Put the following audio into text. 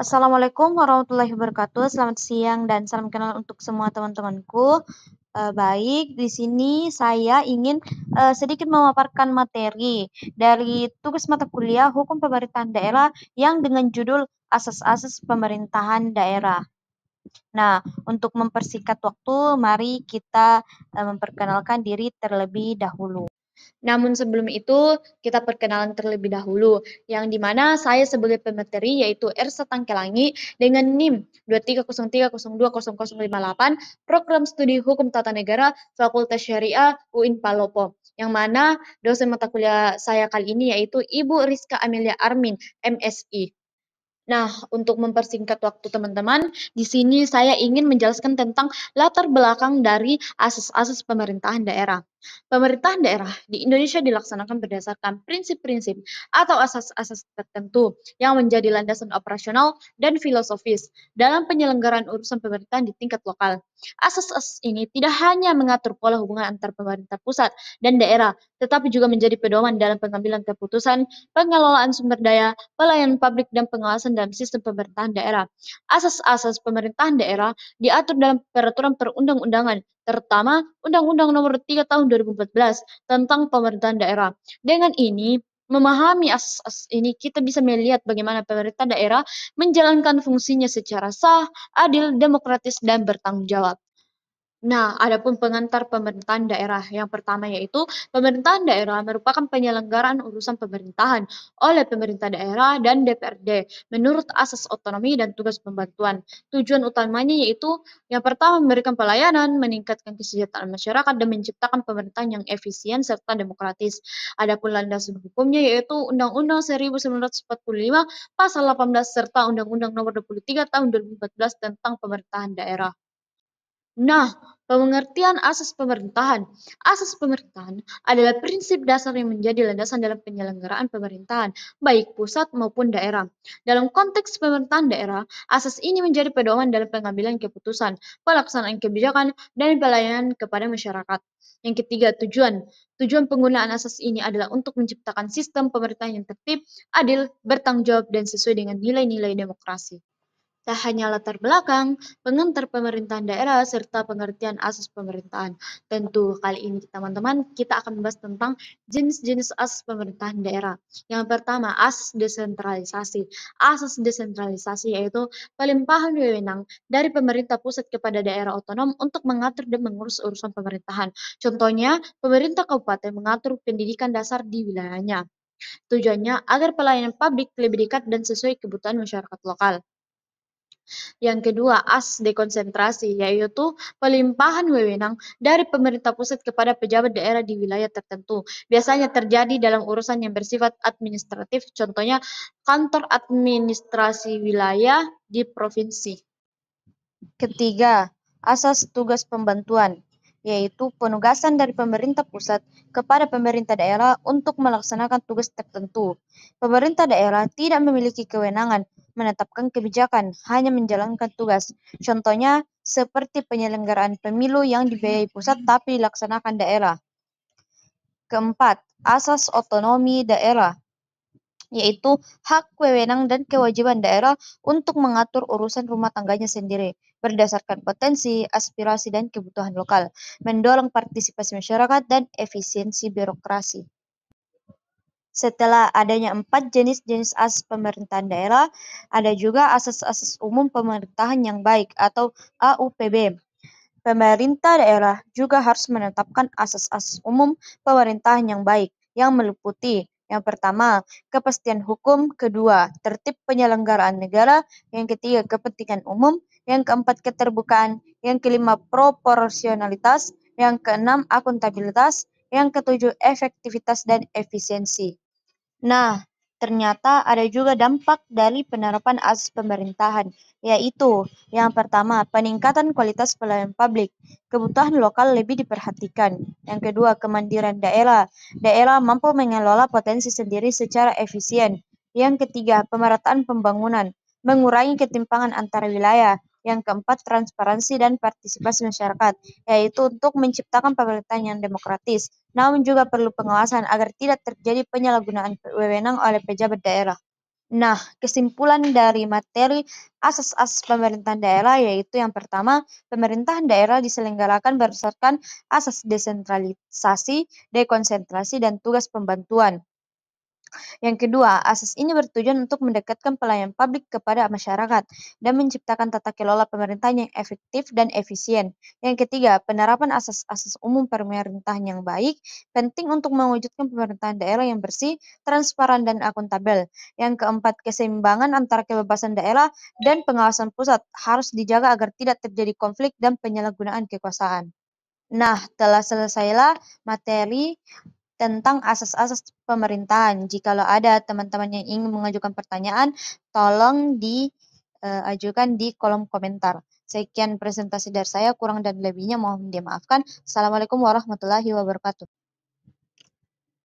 Assalamualaikum warahmatullahi wabarakatuh. Selamat siang dan salam kenal untuk semua teman-temanku. Baik, di sini saya ingin sedikit memaparkan materi dari tugas mata kuliah Hukum Pemerintahan Daerah yang dengan judul Asas-asas Pemerintahan Daerah. Nah, untuk mempersingkat waktu, mari kita memperkenalkan diri terlebih dahulu. Namun sebelum itu, kita perkenalan terlebih dahulu, yang dimana saya sebagai pemateri yaitu Ersa Tangkelangi dengan NIM 23030200058, Program Studi Hukum Tata Negara, Fakultas Syariah UIN Palopo, yang mana dosen mata kuliah saya kali ini yaitu Ibu Rizka Amelia Armin, MSI. Nah, untuk mempersingkat waktu teman-teman, di sini saya ingin menjelaskan tentang latar belakang dari asas-asas pemerintahan daerah. Pemerintahan daerah di Indonesia dilaksanakan berdasarkan prinsip-prinsip atau asas-asas tertentu yang menjadi landasan operasional dan filosofis dalam penyelenggaraan urusan pemerintahan di tingkat lokal. Asas-asas ini tidak hanya mengatur pola hubungan antar pemerintah pusat dan daerah, tetapi juga menjadi pedoman dalam pengambilan keputusan, pengelolaan sumber daya, pelayanan publik, dan pengawasan dalam sistem pemerintahan daerah. Asas-asas pemerintahan daerah diatur dalam peraturan perundang-undangan, terutama Undang-Undang Nomor 3 Tahun 2014 tentang pemerintahan daerah. Dengan ini, memahami asas-asas ini, kita bisa melihat bagaimana pemerintah daerah menjalankan fungsinya secara sah, adil, demokratis, dan bertanggung jawab. Nah, adapun pengantar pemerintahan daerah yang pertama yaitu pemerintahan daerah merupakan penyelenggaraan urusan pemerintahan oleh pemerintah daerah dan DPRD menurut asas otonomi dan tugas pembantuan. Tujuan utamanya yaitu yang pertama memberikan pelayanan, meningkatkan kesejahteraan masyarakat dan menciptakan pemerintahan yang efisien serta demokratis. Adapun landasan hukumnya yaitu Undang-Undang 1945 Pasal 18 serta Undang-Undang Nomor 23 Tahun 2014 tentang pemerintahan daerah. Nah, pengertian asas pemerintahan. Asas pemerintahan adalah prinsip dasar yang menjadi landasan dalam penyelenggaraan pemerintahan, baik pusat maupun daerah. Dalam konteks pemerintahan daerah, asas ini menjadi pedoman dalam pengambilan keputusan, pelaksanaan kebijakan, dan pelayanan kepada masyarakat. Yang ketiga, tujuan. Tujuan penggunaan asas ini adalah untuk menciptakan sistem pemerintahan yang tertib, adil, bertanggung jawab, dan sesuai dengan nilai-nilai demokrasi. Tak hanya latar belakang, pengantar pemerintahan daerah, serta pengertian asas pemerintahan. Tentu kali ini teman-teman kita akan membahas tentang jenis-jenis asas pemerintahan daerah. Yang pertama, asas desentralisasi. Asas desentralisasi yaitu pelimpahan wewenang dari pemerintah pusat kepada daerah otonom untuk mengatur dan mengurus urusan pemerintahan. Contohnya, pemerintah kabupaten mengatur pendidikan dasar di wilayahnya. Tujuannya agar pelayanan publik lebih dekat dan sesuai kebutuhan masyarakat lokal. Yang kedua, asas dekonsentrasi, yaitu pelimpahan wewenang dari pemerintah pusat kepada pejabat daerah di wilayah tertentu. Biasanya terjadi dalam urusan yang bersifat administratif, contohnya kantor administrasi wilayah di provinsi. Ketiga, asas tugas pembantuan, yaitu penugasan dari pemerintah pusat kepada pemerintah daerah untuk melaksanakan tugas tertentu. Pemerintah daerah tidak memiliki kewenangan menetapkan kebijakan, hanya menjalankan tugas. Contohnya seperti penyelenggaraan pemilu yang dibiayai pusat tapi dilaksanakan daerah. Keempat, asas otonomi daerah, yaitu hak, wewenang, dan kewajiban daerah untuk mengatur urusan rumah tangganya sendiri berdasarkan potensi, aspirasi, dan kebutuhan lokal, mendorong partisipasi masyarakat dan efisiensi birokrasi. Setelah adanya 4 jenis-jenis asas pemerintahan daerah, ada juga asas-asas umum pemerintahan yang baik atau AUPB. Pemerintah daerah juga harus menetapkan asas-asas umum pemerintahan yang baik, yang meliputi yang pertama, kepastian hukum, kedua, tertib penyelenggaraan negara, yang ketiga, kepentingan umum, yang keempat, keterbukaan, yang kelima, proporsionalitas, yang keenam, akuntabilitas, yang ketujuh, efektivitas dan efisiensi. Nah, ternyata ada juga dampak dari penerapan asas pemerintahan, yaitu yang pertama, peningkatan kualitas pelayanan publik. Kebutuhan lokal lebih diperhatikan. Yang kedua, kemandirian daerah. Daerah mampu mengelola potensi sendiri secara efisien. Yang ketiga, pemerataan pembangunan, mengurangi ketimpangan antara wilayah. Yang keempat, transparansi dan partisipasi masyarakat, yaitu untuk menciptakan pemerintahan yang demokratis. Namun juga perlu pengawasan agar tidak terjadi penyalahgunaan wewenang oleh pejabat daerah. Nah, kesimpulan dari materi asas-asas pemerintahan daerah yaitu yang pertama, pemerintahan daerah diselenggarakan berdasarkan asas desentralisasi, dekonsentrasi, dan tugas pembantuan. Yang kedua, asas ini bertujuan untuk mendekatkan pelayanan publik kepada masyarakat dan menciptakan tata kelola pemerintahan yang efektif dan efisien. Yang ketiga, penerapan asas-asas umum pemerintahan yang baik penting untuk mewujudkan pemerintahan daerah yang bersih, transparan, dan akuntabel. Yang keempat, keseimbangan antara kebebasan daerah dan pengawasan pusat harus dijaga agar tidak terjadi konflik dan penyalahgunaan kekuasaan. Nah, telah selesailah materi tentang asas-asas pemerintahan. Jikalau ada teman-teman yang ingin mengajukan pertanyaan, tolong diajukan di kolom komentar. Sekian presentasi dari saya, kurang dan lebihnya mohon dimaafkan. Assalamualaikum warahmatullahi wabarakatuh.